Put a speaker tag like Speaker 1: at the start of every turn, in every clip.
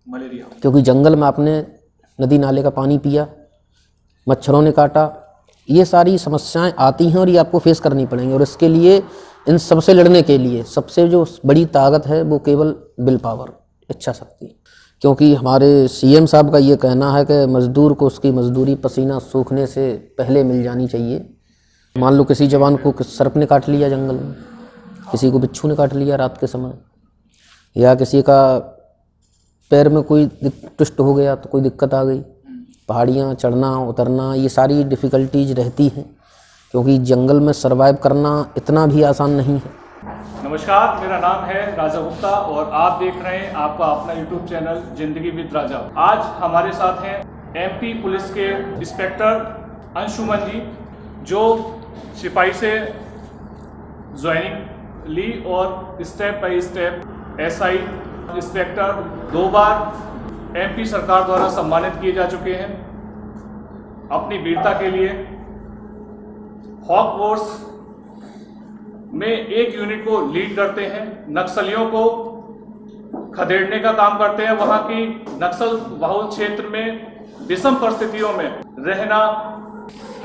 Speaker 1: Malaria,
Speaker 2: क्योंकि जंगल में आपने नदी नाले का पानी पिया, मच्छरों ने काटा, ये सारी समस्याएं आती हैं और ये आपको फेस करनी पड़ेंगी। और इसके लिए, इन सबसे लड़ने के लिए सबसे जो बड़ी ताकत है वो केवल विल पावर, इच्छा शक्ति। क्योंकि हमारे सीएम साहब का ये कहना है कि मजदूर को उसकी मजदूरी पसीना सूखने से पहले मिल जानी चाहिए। मान लो किसी जवान को सर्प ने काट लिया जंगल में, किसी को बिच्छू ने काट लिया रात के समय, या किसी का पैर में कोई ट्विस्ट हो गया तो कोई दिक्कत आ गई, पहाड़ियाँ चढ़ना उतरना ये सारी डिफ़िकल्टीज रहती हैं, क्योंकि जंगल में सरवाइव करना इतना भी आसान नहीं है।
Speaker 1: नमस्कार, मेरा नाम है राजा गुप्ता और आप देख रहे हैं आपका अपना यूट्यूब चैनल जिंदगी विद राजा। आज हमारे साथ हैं एमपी पुलिस के इंस्पेक्टर अंशुमन जी, जो सिपाही से ज्वाइनिंग ली और step by step SI inspector 2 bar MP सरकार द्वारा सम्मानित किए जा चुके हैं अपनी वीरता के लिए। हॉक फोर्स में एक यूनिट को लीड करते हैं, नक्सलियों को खदेड़ने का काम करते हैं। वहां की नक्सल बहुल क्षेत्र में विषम परिस्थितियों में रहना,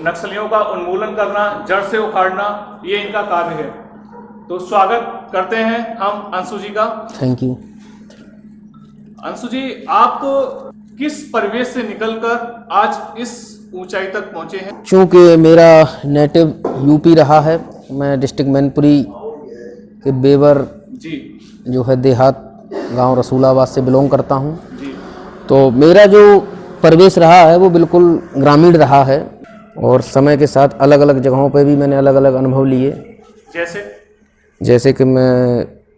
Speaker 1: नक्सलियों का उन्मूलन करना, जड़ से उखाड़ना, ये इनका कार्य है। तो स्वागत करते हैं हम अंशु जी का।
Speaker 2: Thank you.
Speaker 1: अंशु जी, आप किस परिवेश से निकलकर आज इस ऊंचाई तक पहुंचे हैं?
Speaker 2: चूँकि मेरा नेटिव यूपी रहा है, मैं डिस्ट्रिक्ट मैनपुरी के बेवर
Speaker 1: जी
Speaker 2: जो है देहात गांव रसूलाबाद से बिलोंग करता हूं।
Speaker 1: जी,
Speaker 2: तो मेरा जो परिवेश रहा है वो बिल्कुल ग्रामीण रहा है, और समय के साथ अलग अलग जगहों पे भी मैंने अलग अलग अनुभव लिए।
Speaker 1: जैसे
Speaker 2: कि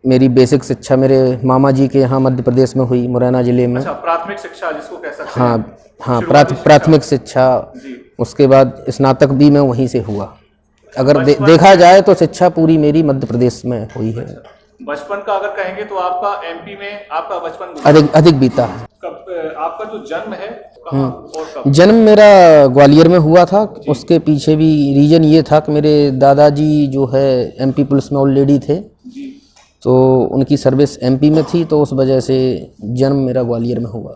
Speaker 2: मेरी बेसिक शिक्षा मेरे मामा जी के यहाँ मध्य प्रदेश में हुई, मुरैना ज़िले में।
Speaker 1: अच्छा, प्राथमिक शिक्षा जिसको कह सकते
Speaker 2: हाँ
Speaker 1: हैं।
Speaker 2: हाँ,
Speaker 1: शुरुआती
Speaker 2: प्राथमिक शिक्षा।
Speaker 1: जी।
Speaker 2: उसके बाद स्नातक भी मैं वहीं से हुआ। अगर देखा जाए तो शिक्षा पूरी मेरी मध्य प्रदेश में हुई है।
Speaker 1: बचपन का अगर कहेंगे तो आपका एमपी में आपका बचपन
Speaker 2: अधिक बीता है।
Speaker 1: कब आपका जो जन्म है कहाँ और कब?
Speaker 2: जन्म मेरा ग्वालियर में हुआ था। उसके पीछे भी रीजन ये था कि मेरे दादाजी जो है एमपी पुलिस में ऑलरेडी थे,
Speaker 1: जी।
Speaker 2: तो उनकी सर्विस एमपी में थी, तो उस वजह से जन्म मेरा ग्वालियर में हुआ।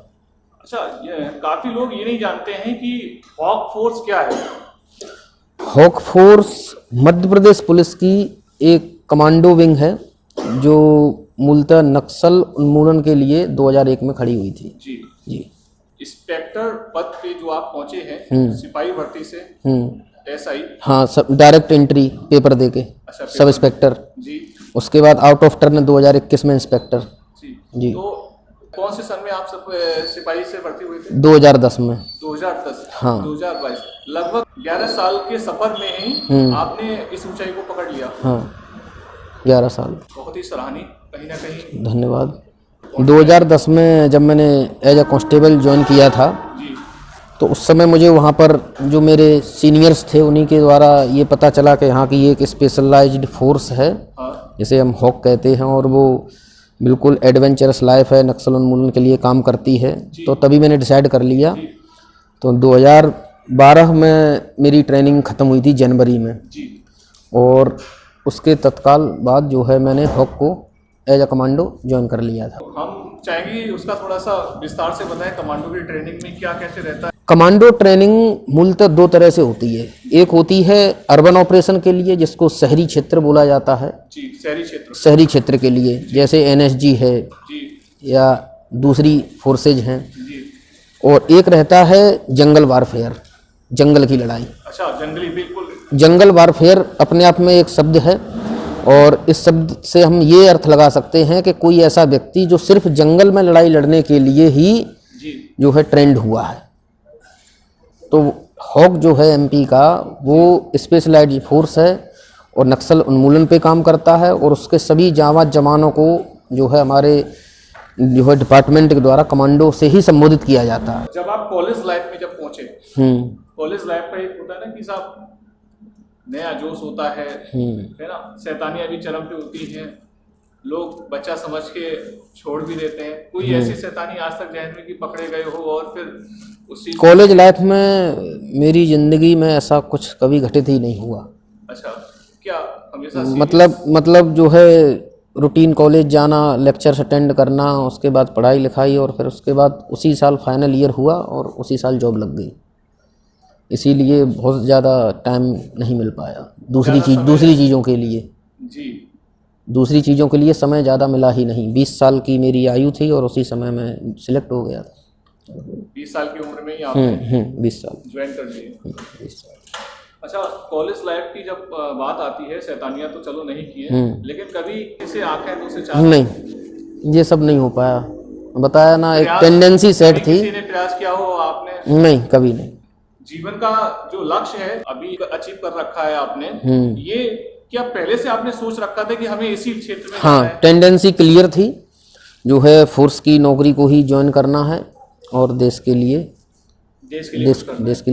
Speaker 1: अच्छा, ये काफी लोग ये नहीं जानते हैं कि हॉक फोर्स क्या है।
Speaker 2: Hoc force Madhya Pradesh police की एक कमांडो विंग है, जो मूलतः नक्सल उन्मूलन के लिए 2001 में खड़ी हुई थी।
Speaker 1: जी
Speaker 2: जी।
Speaker 1: इंस्पेक्टर पद पे जो आप पहुंचे हैं सिपाही भर्ती से एसआई,
Speaker 2: हाँ, सब डायरेक्ट एंट्री पेपर दे के।
Speaker 1: अच्छा,
Speaker 2: सब इंस्पेक्टर
Speaker 1: जी।
Speaker 2: उसके बाद आउट ऑफ टर्न 2021 में इंस्पेक्टर। जी।
Speaker 1: तो कौन से सन में आप सब सिपाही से भर्ती हुए थे?
Speaker 2: 2010 में।
Speaker 1: 2010।
Speaker 2: हाँ।
Speaker 1: 2022, लगभग 11 साल के सफर में ही आपने इस ऊंचाई को पकड़ लिया।
Speaker 2: हाँ, 11 साल।
Speaker 1: बहुत ही सराहनीय, कहीं ना कहीं।
Speaker 2: धन्यवाद। 2010 में जब मैंने एज अ कांस्टेबल ज्वाइन किया था,
Speaker 1: जी।
Speaker 2: तो उस समय मुझे वहाँ पर जो मेरे सीनियर्स थे उन्हीं के द्वारा ये पता चला कि यहाँ की एक स्पेशलाइज्ड फोर्स है,
Speaker 1: हाँ।
Speaker 2: जिसे हम हॉक कहते हैं, और वो बिल्कुल एडवेंचरस लाइफ है, नक्सल उन्मूलन के लिए काम करती है। तो तभी मैंने डिसाइड कर लिया। तो 2012 में मेरी ट्रेनिंग ख़त्म हुई थी जनवरी में,
Speaker 1: जी।
Speaker 2: और उसके तत्काल बाद जो है मैंने हॉक को एज अ कमांडो ज्वाइन कर लिया था।
Speaker 1: हम चाहेंगे उसका थोड़ा सा विस्तार से बताएं, कमांडो की ट्रेनिंग में क्या कैसे रहता है?
Speaker 2: कमांडो ट्रेनिंग मूलतः 2 तरह से होती है। एक होती है अर्बन ऑपरेशन के लिए, जिसको शहरी क्षेत्र बोला जाता है।
Speaker 1: जी, शहरी क्षेत्र
Speaker 2: के लिए, जैसे एनएसजी है
Speaker 1: जी,
Speaker 2: या दूसरी फोर्सेज हैं।
Speaker 1: जी।
Speaker 2: और एक रहता है जंगल वारफेयर, जंगल की लड़ाई।
Speaker 1: अच्छा, जंगली, बिल्कुल।
Speaker 2: जंगल वारफेयर अपने आप में एक शब्द है, और इस शब्द से हम ये अर्थ लगा सकते हैं कि कोई ऐसा व्यक्ति जो सिर्फ जंगल में लड़ाई लड़ने के लिए ही जो है ट्रेंड हुआ है। तो हॉक जो है एमपी का, वो स्पेशलाइज्ड फोर्स है और नक्सल उन्मूलन पे काम करता है, और उसके सभी जांबाज जवानों को जो है हमारे जो है डिपार्टमेंट के द्वारा कमांडो से ही संबोधित किया जाता है।
Speaker 1: जब आप कॉलेज लाइफ में जब पहुंचे, कॉलेज लाइफ का एक होता है ना कि साहब नया जोश होता है ना, शैतानियां भी चरम पे होती हैं, लोग बच्चा समझ के छोड़ भी देते हैं। कोई ऐसी शैतानी आज तक जहन में कि पकड़े गए हो और फिर उसी
Speaker 2: कॉलेज लाइफ में मेरी ज़िंदगी में ऐसा कुछ कभी घटित ही नहीं हुआ।
Speaker 1: अच्छा, क्या हमेशा
Speaker 2: मतलब जो है रूटीन कॉलेज जाना, लेक्चर्स अटेंड करना, उसके बाद पढ़ाई लिखाई, और फिर उसके बाद उसी साल फाइनल ईयर हुआ और उसी साल जॉब लग गई। इसीलिए बहुत ज़्यादा टाइम नहीं मिल पाया दूसरी चीज़ों के लिए।
Speaker 1: जी।
Speaker 2: दूसरी चीज़ों के लिए समय ज़्यादा मिला ही नहीं। 20 साल की मेरी आयु थी और उसी समय मैं सिलेक्ट हो गया था।
Speaker 1: 20 साल की उम्र में ही आपने
Speaker 2: 20 साल
Speaker 1: ज्वाइन कर लिए।
Speaker 2: 20 साल।
Speaker 1: अच्छा, कॉलेज लाइफ की जब बात आती है, शैतानियां तो चलो नहीं की है, लेकिन कभी किसी आंखें दो से चार
Speaker 2: नहीं, ये सब नहीं हो पाया। बताया ना, एक
Speaker 1: प्रयास-
Speaker 2: टेंडेंसी सेट थी।
Speaker 1: किसी ने प्रयास किया हो आपने?
Speaker 2: नहीं, कभी नहीं।
Speaker 1: जीवन का जो लक्ष्य है अभी अचीव कर रखा है आपने, ये क्या पहले से आपने सोच रखा था कि हमें इसी क्षेत्र में जाना
Speaker 2: हाँ,
Speaker 1: है?
Speaker 2: टेंडेंसी क्लियर थी, जो है फोर्स की नौकरी को ही ज्वाइन करना है और देश के लिए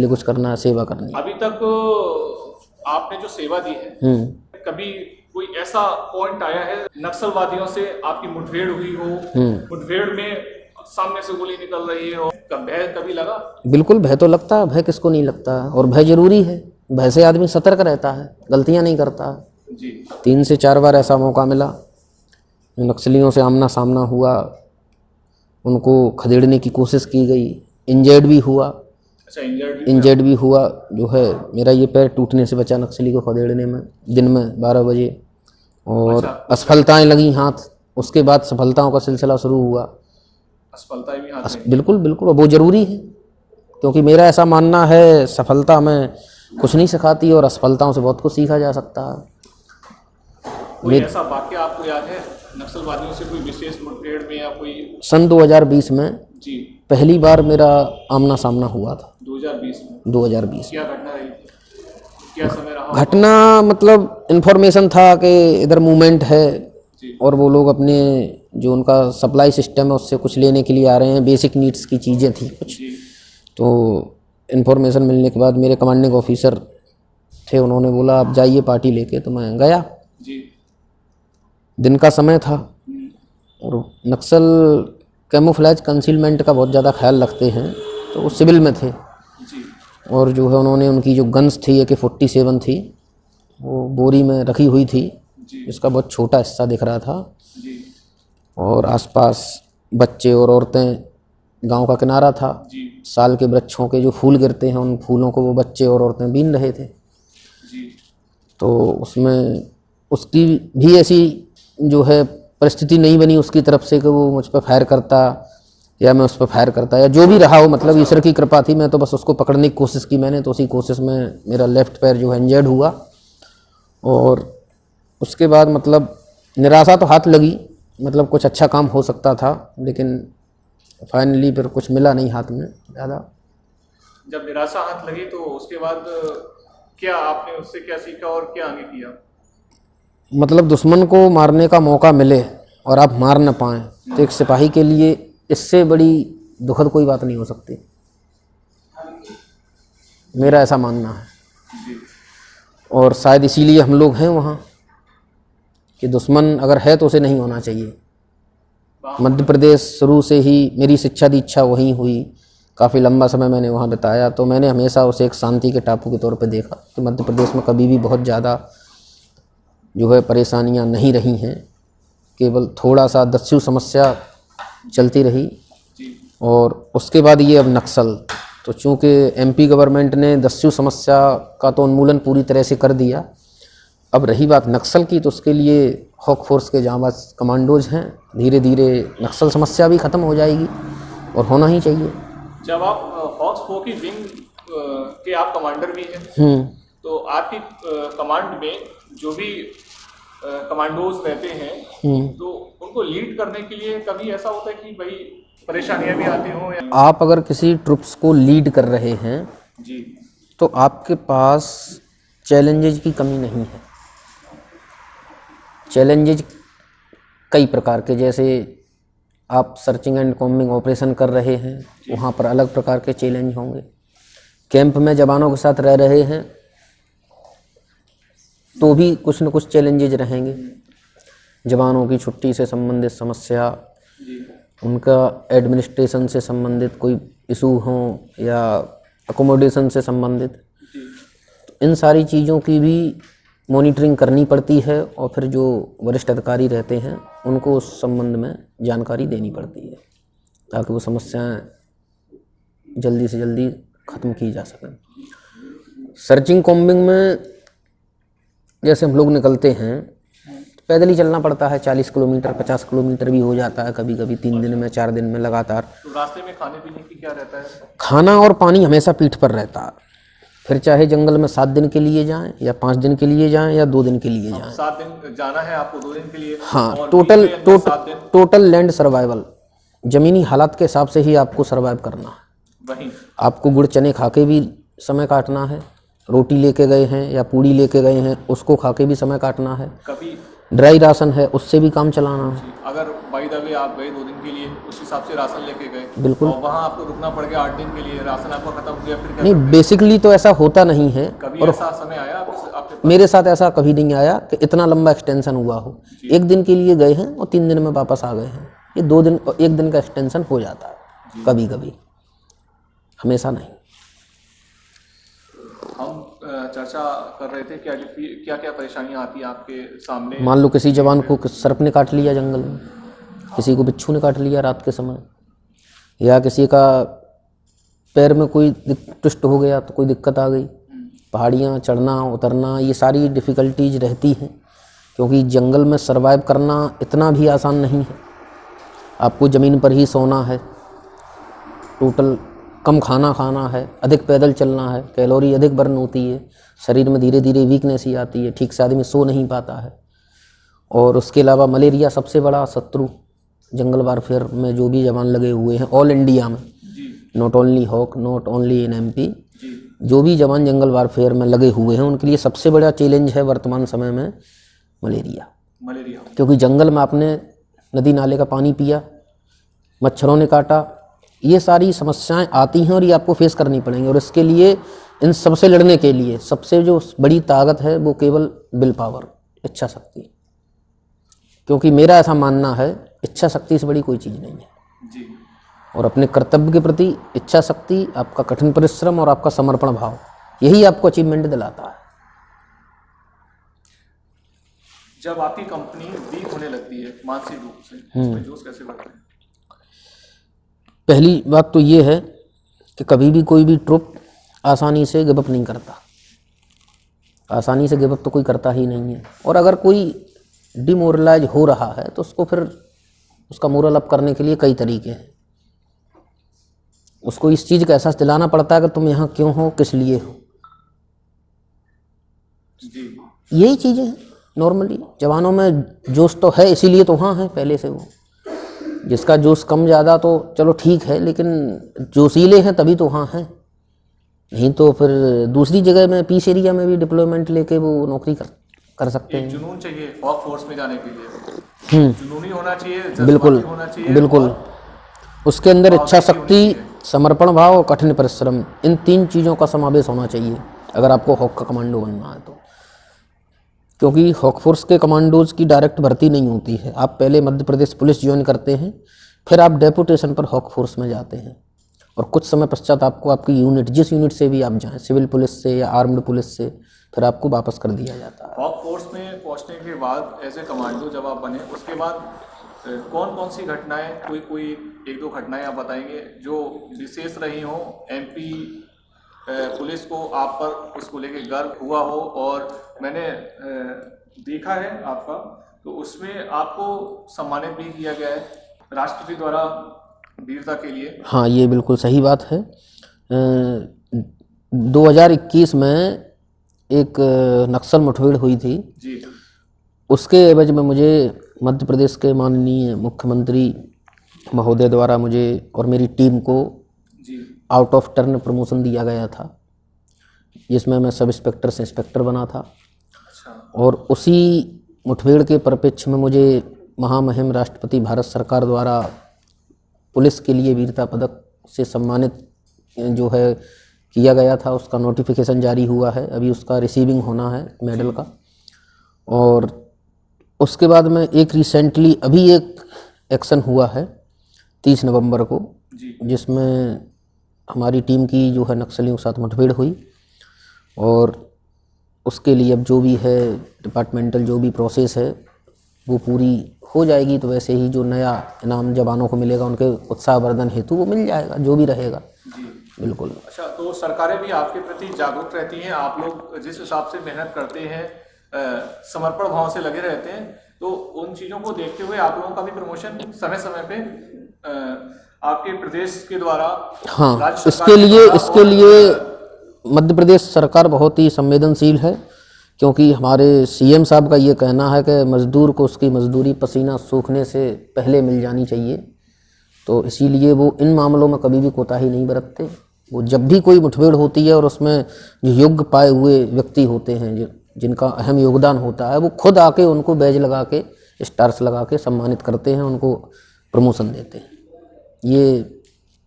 Speaker 2: कुछ करना है, सेवा करनी है।
Speaker 1: अभी तक आपने जो सेवा दी है, कभी कोई ऐसा पॉइंट आया है नक्सलवादियों से आपकी मुठभेड़ हुई हो, मुठभेड़ में सामने से गोली निकल रही है और भय कभी लगा?
Speaker 2: बिल्कुल भय तो लगता है, भय किसको नहीं लगता, और भय जरूरी है। भय से आदमी सतर्क रहता है, गलतियां नहीं करता।
Speaker 1: जी।
Speaker 2: 3 से 4 बार ऐसा मौका मिला, नक्सलियों से आमना सामना हुआ, उनको खदेड़ने की कोशिश की गई, इंजर्ड भी हुआ।
Speaker 1: अच्छा, इंजर्ड
Speaker 2: भी हुआ। जो है मेरा ये पैर टूटने से बचा नक्सली को खदेड़ने में, दिन में 12 बजे। और असफलताएं लगी हाथ, उसके बाद सफलताओं का सिलसिला शुरू हुआ।
Speaker 1: असफलताएं भी हाथ में?
Speaker 2: बिल्कुल बिल्कुल, वो ज़रूरी है, क्योंकि मेरा ऐसा मानना है सफलता में कुछ नहीं सिखाती और असफलताओं से बहुत कुछ सीखा जा सकता है।
Speaker 1: कोई ऐसा वाक्य आपको याद है नक्सलवादियों से, कोई विशेष मुठभेड़ में या कोई?
Speaker 2: सन 2020 में
Speaker 1: जी,
Speaker 2: पहली बार मेरा आमना सामना हुआ था।
Speaker 1: 2020 में?
Speaker 2: 2020
Speaker 1: क्या घटना रही, क्या समय रहा?
Speaker 2: घटना मतलब इन्फॉर्मेशन था कि इधर मूवमेंट है और वो लोग अपने जो उनका सप्लाई सिस्टम है उससे कुछ लेने के लिए आ रहे हैं, बेसिक नीड्स की चीज़ें थी कुछ। तो इन्फॉर्मेशन मिलने के बाद मेरे कमांडिंग ऑफिसर थे, उन्होंने बोला आप जाइए पार्टी लेके, तो मैं गया। दिन का समय था और नक्सल कैमोफ्लेज कंसीलमेंट का बहुत ज़्यादा ख्याल रखते हैं, तो वो सिविल में थे। और जो है उन्होंने उनकी जो गन्स थी, AK-47 थी, वो बोरी में रखी हुई थी, जिसका बहुत छोटा हिस्सा दिख रहा था। और आसपास बच्चे और औरतें, गांव का किनारा था, साल के वृक्षों के जो फूल गिरते हैं उन फूलों को वो बच्चे और औरतें बीन रहे थे। तो उसमें उसकी भी ऐसी जो है परिस्थिति नहीं बनी उसकी तरफ से कि वो मुझ पर फायर करता या मैं उस पर फायर करता, या जो भी रहा हो, मतलब ईश्वर की कृपा थी। मैं तो बस उसको पकड़ने की कोशिश की मैंने, तो उसी कोशिश में मेरा लेफ्ट पैर जो है इंजर्ड हुआ। और उसके बाद मतलब निराशा तो हाथ लगी, मतलब कुछ अच्छा काम हो सकता था, लेकिन फाइनली फिर कुछ मिला नहीं हाथ में ज़्यादा।
Speaker 1: जब निराशा हाथ लगी तो उसके बाद क्या आपने उससे क्या सीखा और क्या आगे किया?
Speaker 2: मतलब दुश्मन को मारने का मौका मिले और आप मार न पाएँ, तो एक सिपाही के लिए इससे बड़ी दुखद कोई बात नहीं हो सकती, मेरा ऐसा मानना है। और शायद इसीलिए हम लोग हैं वहाँ कि दुश्मन अगर है तो उसे नहीं होना चाहिए। मध्य प्रदेश शुरू से ही मेरी शिक्षा दीक्षा वहीं हुई, काफ़ी लंबा समय मैंने वहाँ बिताया, तो मैंने हमेशा उसे एक शांति के टापू के तौर पे देखा कि मध्य प्रदेश में कभी भी बहुत ज़्यादा जो है परेशानियाँ नहीं रही हैं, केवल थोड़ा सा दस्यु समस्या चलती रही। और उसके बाद ये अब नक्सल, तो चूँकि MP गवर्नमेंट ने दस्यु समस्या का तो उन्मूलन पूरी तरह से कर दिया, अब रही बात नक्सल की, तो उसके लिए हॉक फोर्स के जांबाज कमांडोज हैं, धीरे धीरे नक्सल समस्या भी ख़त्म हो जाएगी और होना ही चाहिए।
Speaker 1: जब आप हॉक्स फो की विंग के आप कमांडर भी हैं, तो आपकी कमांड में जो भी कमांडोज रहते हैं, तो उनको लीड करने के लिए कभी ऐसा होता है कि भाई परेशानियां भी आती हों?
Speaker 2: आप अगर किसी ट्रुप्स को लीड कर रहे हैं
Speaker 1: जी,
Speaker 2: तो आपके पास चैलेंजेज की कमी नहीं है। चैलेंजेज कई प्रकार के, जैसे आप सर्चिंग एंड कॉम्बिंग ऑपरेशन कर रहे हैं, वहाँ पर अलग प्रकार के चैलेंज होंगे। कैंप में जवानों के साथ रह रहे हैं तो भी कुछ न कुछ चैलेंजेज रहेंगे। जवानों की छुट्टी से संबंधित समस्या, उनका एडमिनिस्ट्रेशन से संबंधित कोई इशू हो या अकोमोडेशन से संबंधित, इन सारी चीज़ों की भी मॉनिटरिंग करनी पड़ती है और फिर जो वरिष्ठ अधिकारी रहते हैं उनको उस संबंध में जानकारी देनी पड़ती है ताकि वो समस्याएं जल्दी से जल्दी ख़त्म की जा सकें। सर्चिंग कॉम्बिंग में जैसे हम लोग निकलते हैं पैदल ही चलना पड़ता है, 40 किलोमीटर 50 किलोमीटर भी हो जाता है कभी कभी 3 दिन में 4 दिन में लगातार।
Speaker 1: तो रास्ते में खाने पीने की क्या रहता है?
Speaker 2: खाना और पानी हमेशा पीठ पर रहता है, फिर चाहे जंगल में 7 दिन के लिए जाएं या 5 दिन के लिए जाएं या 2 दिन के लिए जाएं।
Speaker 1: 7 दिन जाना है आपको, 2 दिन के लिए?
Speaker 2: हाँ,
Speaker 1: और
Speaker 2: टोटल लैंड सर्वाइवल, ज़मीनी हालात के हिसाब से ही आपको सर्वाइव करना है।
Speaker 1: वहीं
Speaker 2: आपको गुड़ चने खा के भी समय काटना है, रोटी लेके गए हैं या पूड़ी लेके गए हैं उसको खा के भी समय काटना है,
Speaker 1: कभी
Speaker 2: ड्राई राशन है उससे भी काम चलाना है।
Speaker 1: अगर बाई द वे आप गए 2 दिन के लिए, उस हिसाब से राशन लेके गए,
Speaker 2: बिल्कुल।
Speaker 1: और वहाँ आपको रुकना पड़ गया 8 दिन के लिए, राशन आपका खत्म हो गया, फिर क्या
Speaker 2: नहीं,
Speaker 1: करते हैं?
Speaker 2: बेसिकली तो ऐसा होता नहीं है।
Speaker 1: कभी
Speaker 2: और
Speaker 1: ऐसा समय आया आपके पास?
Speaker 2: मेरे साथ ऐसा कभी नहीं आया कि इतना लंबा एक्सटेंशन हुआ हो। 1 दिन के लिए गए हैं और 3 दिन में वापस आ गए हैं, ये 2 दिन 1 दिन का एक्सटेंशन हो जाता है कभी कभी, हमेशा नहीं।
Speaker 1: हम चर्चा कर रहे थे क्या क्या परेशानियां आती हैं आपके सामने?
Speaker 2: मान लो किसी जवान को सर्प ने काट लिया जंगल में, किसी को बिच्छू ने काट लिया रात के समय, या किसी का पैर में कोई ट्विस्ट हो गया तो कोई दिक्कत आ गई। पहाड़ियाँ चढ़ना उतरना ये सारी डिफ़िकल्टीज रहती हैं क्योंकि जंगल में सरवाइव करना इतना भी आसान नहीं है। आपको ज़मीन पर ही सोना है, टोटल कम खाना खाना है, अधिक पैदल चलना है, कैलोरी अधिक बर्न होती है, शरीर में धीरे धीरे वीकनेस ही आती है, ठीक से आदमी सो नहीं पाता है। और उसके अलावा मलेरिया सबसे बड़ा शत्रु जंगल वारफेयर में जो भी जवान लगे हुए हैं ऑल इंडिया में, not only Hawk, not only in MP, जो भी जवान जंगल वारफेयर में लगे हुए हैं उनके लिए सबसे बड़ा चैलेंज है वर्तमान समय में मलेरिया। क्योंकि जंगल में आपने नदी नाले का पानी पिया, मच्छरों ने काटा, ये सारी समस्याएं आती हैं और ये आपको फेस करनी पड़ेंगी। और इसके लिए इन सबसे लड़ने के लिए सबसे जो बड़ी ताकत है वो केवल विल पावर, इच्छा शक्ति। क्योंकि मेरा ऐसा मानना है इच्छा शक्ति से बड़ी कोई चीज़ नहीं है
Speaker 1: जी।
Speaker 2: और अपने कर्तव्य के प्रति इच्छा शक्ति, आपका कठिन परिश्रम और आपका समर्पण भाव, यही आपको अचीवमेंट दिलाता है।
Speaker 1: जब आपकी कंपनी वीक होने लगती है मानसिक रूप से, उसमें जोश कैसे बढ़ता है?
Speaker 2: पहली बात तो ये है कि कभी भी कोई भी ट्रुप आसानी से गिव अप नहीं करता, आसानी से गिव अप तो कोई करता ही नहीं है। और अगर कोई डिमोरलाइज हो रहा है तो उसको फिर उसका मोरल अप करने के लिए कई तरीके हैं। उसको इस चीज़ का एहसास दिलाना पड़ता है कि तुम यहाँ क्यों हो, किस लिए हो।
Speaker 1: जी।
Speaker 2: यही चीज़ें हैं। नॉर्मली जवानों में जोश तो है, इसीलिए तो वहाँ है पहले से। वो जिसका जोश कम ज़्यादा तो चलो ठीक है, लेकिन जोशीले हैं तभी तो वहाँ हैं, नहीं तो फिर दूसरी जगह में पीस एरिया में भी डिप्लॉयमेंट लेके वो नौकरी कर सकते हैं।
Speaker 1: जुनून चाहिए हॉक फोर्स में जाने के लिए, जुनूनी होना चाहिए,
Speaker 2: बिल्कुल
Speaker 1: होना चाहिए,
Speaker 2: बिल्कुल। उसके अंदर इच्छा शक्ति, समर्पण भाव और कठिन परिश्रम, इन 3 चीज़ों का समावेश होना चाहिए अगर आपको हॉक का कमांडो बनना है तो। क्योंकि हॉक फोर्स के कमांडोज की डायरेक्ट भर्ती नहीं होती है। आप पहले मध्य प्रदेश पुलिस ज्वाइन करते हैं, फिर आप डेपुटेशन पर हॉक फोर्स में जाते हैं और कुछ समय पश्चात आपको आपकी यूनिट, जिस यूनिट से भी आप जाएं, सिविल पुलिस से या आर्म्ड पुलिस से, फिर आपको वापस कर दिया जाता है।
Speaker 1: हॉक फोर्स में पहुंचने के बाद एज ए कमांडो जब आप बने, उसके बाद कौन कौन सी घटनाएं, कोई 1-2 घटनाएं आप बताएंगे जो विशेष रही हो, MP पुलिस को आप पर उसको लेके गर्व हुआ हो? और मैंने देखा है आपका, तो उसमें आपको सम्मानित भी किया गया है राष्ट्रपति द्वारा वीरता के लिए। हाँ,
Speaker 2: ये बिल्कुल सही बात है। 2021 में एक नक्सल मुठभेड़ हुई थी
Speaker 1: जी।
Speaker 2: उसके एवज में मुझे मध्य प्रदेश के माननीय मुख्यमंत्री महोदय द्वारा मुझे और मेरी टीम को आउट ऑफ टर्न प्रमोशन दिया गया था, जिसमें मैं सब इंस्पेक्टर से इंस्पेक्टर बना था। और उसी मुठभेड़ के परिप्रेक्ष्य में मुझे महामहिम राष्ट्रपति भारत सरकार द्वारा पुलिस के लिए वीरता पदक से सम्मानित जो है किया गया था। उसका नोटिफिकेशन जारी हुआ है, अभी उसका रिसीविंग होना है मेडल का। और उसके बाद में एक रिसेंटली अभी एक एक्शन हुआ है 30 नवंबर को, जिसमें हमारी टीम की जो है नक्सलियों के साथ मुठभेड़ हुई और उसके लिए अब जो भी है डिपार्टमेंटल जो भी प्रोसेस है वो पूरी हो जाएगी, तो वैसे ही जो नया इनाम जवानों को मिलेगा उनके उत्साहवर्धन हेतु वो मिल जाएगा, जो भी रहेगा।
Speaker 1: जी
Speaker 2: बिल्कुल।
Speaker 1: अच्छा, तो सरकारें भी आपके प्रति जागरूक रहती हैं, आप लोग जिस हिसाब से मेहनत करते हैं, समर्पण भाव से लगे रहते हैं, तो उन चीज़ों को देखते हुए आप लोगों का भी प्रमोशन समय समय पे आपके प्रदेश के द्वारा,
Speaker 2: हाँ,
Speaker 1: राज्य
Speaker 2: इसके
Speaker 1: सरकार
Speaker 2: लिए मध्य प्रदेश सरकार बहुत ही संवेदनशील है, क्योंकि हमारे सीएम साहब का ये कहना है कि मजदूर को उसकी मजदूरी पसीना सूखने से पहले मिल जानी चाहिए। तो इसीलिए वो इन मामलों में कभी भी कोताही नहीं बरतते। वो जब भी कोई मुठभेड़ होती है और उसमें जो योग्य पाए हुए व्यक्ति होते हैं, जिनका अहम योगदान होता है, वो खुद आके उनको बैज लगा के, स्टार्स लगा के सम्मानित करते हैं, उनको प्रमोशन देते हैं। ये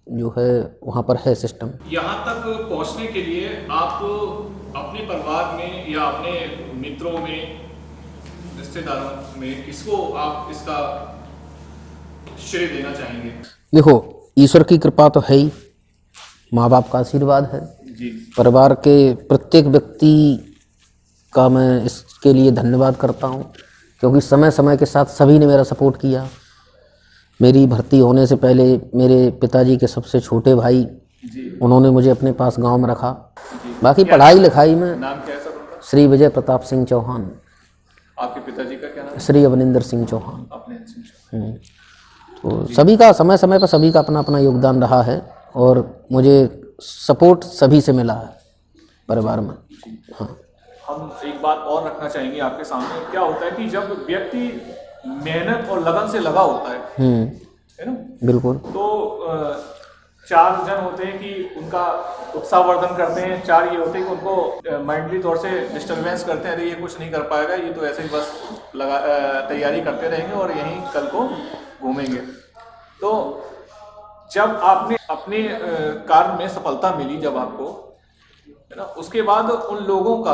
Speaker 2: जो है वहाँ पर है सिस्टम।
Speaker 1: यहाँ तक पहुँचने के लिए आप अपने परिवार में या अपने मित्रों में, रिश्तेदारों में किसको आप इसका श्रेय देना चाहेंगे?
Speaker 2: देखो, ईश्वर की कृपा तो है ही, माँ बाप का आशीर्वाद है
Speaker 1: जी।
Speaker 2: परिवार के प्रत्येक व्यक्ति का मैं इसके लिए धन्यवाद करता हूँ, क्योंकि समय समय के साथ सभी ने मेरा सपोर्ट किया। मेरी भर्ती होने से पहले मेरे पिताजी के सबसे छोटे भाई, उन्होंने मुझे अपने पास गांव में रखा। बाकी पढ़ाई लिखाई में
Speaker 1: नाम क्या है सर उनका?
Speaker 2: श्री विजय प्रताप सिंह चौहान।
Speaker 1: आपके पिताजी का क्या नाम है?
Speaker 2: श्री अवनिंदर सिंह चौहान।
Speaker 1: अपने सिंह।
Speaker 2: तो सभी का समय समय पर सभी का अपना अपना योगदान रहा है, और मुझे सपोर्ट सभी से मिला है परिवार में। हाँ,
Speaker 1: हम एक बात और रखना चाहेंगे आपके सामने। क्या होता है कि जब व्यक्ति मेहनत और लगन से लगा होता है ना,
Speaker 2: बिल्कुल,
Speaker 1: तो चार जन होते हैं कि उनका उत्साहवर्धन करते हैं, चार ये होते हैं कि उनको माइंडली तौर से डिस्टर्बेंस करते हैं, अरे ये कुछ नहीं कर पाएगा, ये तो ऐसे ही बस तैयारी करते रहेंगे और यहीं कल को घूमेंगे। तो जब आपने अपने कार्य में सफलता मिली, जब आपको, है ना, उसके बाद उन लोगों का,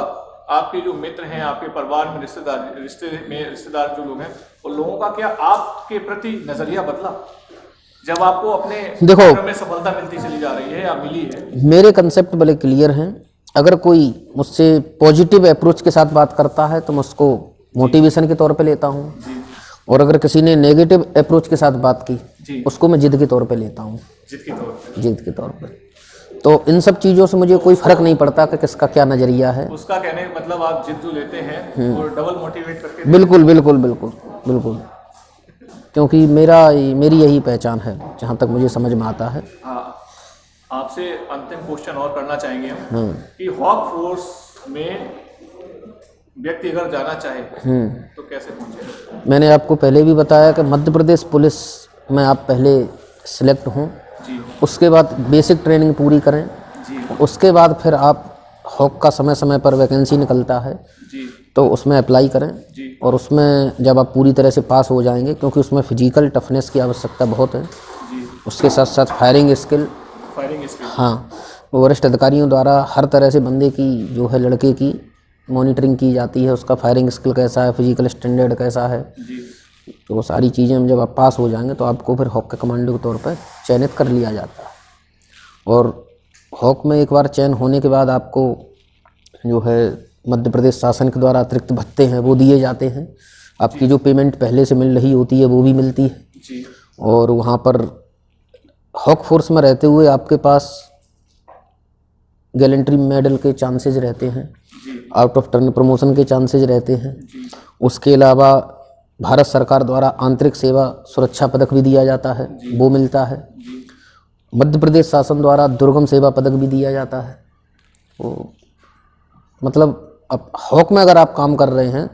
Speaker 1: आपके जो मित्र हैं, आपके परिवार में रिश्तेदार जो लोग हैं, उन लोगों का क्या आपके प्रति नजरिया बदला जब आपको अपने कार्य में सफलता मिलती चली जा रही है या मिली है?
Speaker 2: मेरे कंसेप्ट बड़े क्लियर हैं। अगर कोई मुझसे पॉजिटिव अप्रोच के साथ बात करता है तो मैं उसको मोटिवेशन के तौर पे लेता हूँ, और अगर किसी ने नेगेटिव अप्रोच के साथ बात की उसको मैं जिद के तौर पे लेता हूँ। जिद के तौर पे। तो इन सब चीज़ों से मुझे कोई फर्क नहीं पड़ता कि किसका क्या नज़रिया है।
Speaker 1: उसका कहने का मतलब आप जिद जो लेते हैं और डबल मोटिवेट करके।
Speaker 2: बिल्कुल बिल्कुल बिल्कुल बिल्कुल, क्योंकि मेरी यही पहचान है जहाँ तक मुझे समझ में आता है।
Speaker 1: हाँ, आपसे अंतिम क्वेश्चन और करना चाहेंगे हम कि हॉक फोर्स में व्यक्ति अगर जाना चाहे तो कैसे पहुंचे?
Speaker 2: मैंने आपको पहले भी बताया कि मध्य प्रदेश पुलिस में आप पहले सिलेक्ट हों, उसके बाद बेसिक ट्रेनिंग पूरी करें, उसके बाद फिर आप हॉक का समय समय पर वैकेंसी निकलता है तो उसमें अप्लाई करें, और उसमें जब आप पूरी तरह से पास हो जाएंगे, क्योंकि उसमें फिजिकल टफनेस की आवश्यकता बहुत है, उसके साथ साथ फायरिंग स्किल, हाँ, वरिष्ठ अधिकारियों द्वारा हर तरह से बंदे की जो है, लड़के की मॉनिटरिंग की जाती है, उसका फायरिंग स्किल कैसा है, फिजिकल स्टैंडर्ड कैसा है। तो वो सारी चीज़ें जब आप पास हो जाएंगे तो आपको फिर हॉक के कमांडो के तौर पर चयनित कर लिया जाता है। और हॉक में एक बार चयन होने के बाद आपको जो है मध्य प्रदेश शासन के द्वारा अतिरिक्त भत्ते हैं वो दिए जाते हैं। आपकी जो पेमेंट पहले से मिल रही होती है वो भी मिलती है, और वहाँ पर हॉक फोर्स में रहते हुए आपके पास गैलेंट्री मेडल के चांसेस रहते हैं, आउट ऑफ टर्न प्रमोशन के चांसेस रहते हैं। उसके अलावा भारत सरकार द्वारा आंतरिक सेवा सुरक्षा पदक भी दिया जाता है, वो मिलता है। मध्य प्रदेश शासन द्वारा दुर्गम सेवा पदक भी दिया जाता है। वो मतलब अब हॉक में अगर आप काम कर रहे हैं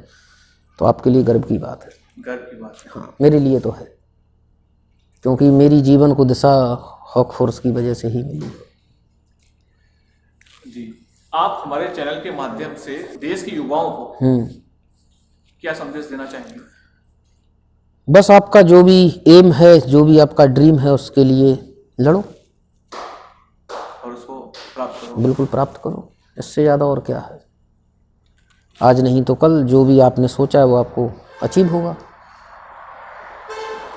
Speaker 2: तो आपके लिए गर्व की बात है।
Speaker 1: गर्व की बात है।
Speaker 2: हाँ, मेरे लिए तो है, क्योंकि मेरी जीवन को दिशा हॉक फोर्स की वजह से ही मिली।
Speaker 1: जी, आप हमारे चैनल के माध्यम से देश के युवाओं को क्या संदेश देना चाहेंगे?
Speaker 2: बस आपका जो भी एम है, जो भी आपका ड्रीम है, उसके लिए लड़ो
Speaker 1: और उसको प्राप्त करो।
Speaker 2: बिल्कुल प्राप्त करो, इससे ज़्यादा और क्या है। आज नहीं तो कल जो भी आपने सोचा है वो आपको अचीव होगा।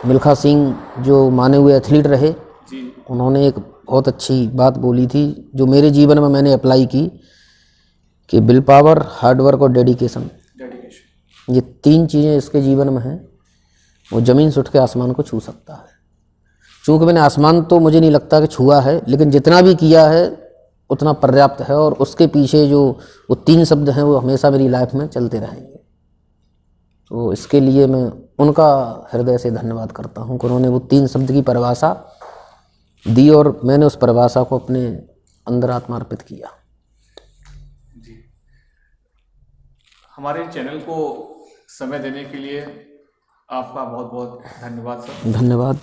Speaker 2: मिल्खा सिंह जो माने हुए एथलीट रहे, उन्होंने एक बहुत अच्छी बात बोली थी जो मेरे जीवन में मैंने अप्लाई की, कि विल पावर, हार्ड वर्क और डेडिकेशन,
Speaker 1: डेडिकेशन।
Speaker 2: ये 3 चीज़ें इसके जीवन में हैं। वो ज़मीन से उठ के आसमान को छू सकता है। चूँकि मैंने आसमान तो मुझे नहीं लगता कि छुआ है, लेकिन जितना भी किया है उतना पर्याप्त है, और उसके पीछे जो वो 3 शब्द हैं वो हमेशा मेरी लाइफ में चलते रहेंगे। तो इसके लिए मैं उनका हृदय से धन्यवाद करता हूँ कि उन्होंने वो 3 शब्द की परिभाषा दी और मैंने उस परिभाषा को अपने अंदर आत्मार्पित किया।
Speaker 1: जी, हमारे चैनल को समय देने के लिए आपका बहुत बहुत धन्यवाद सर।
Speaker 2: धन्यवाद।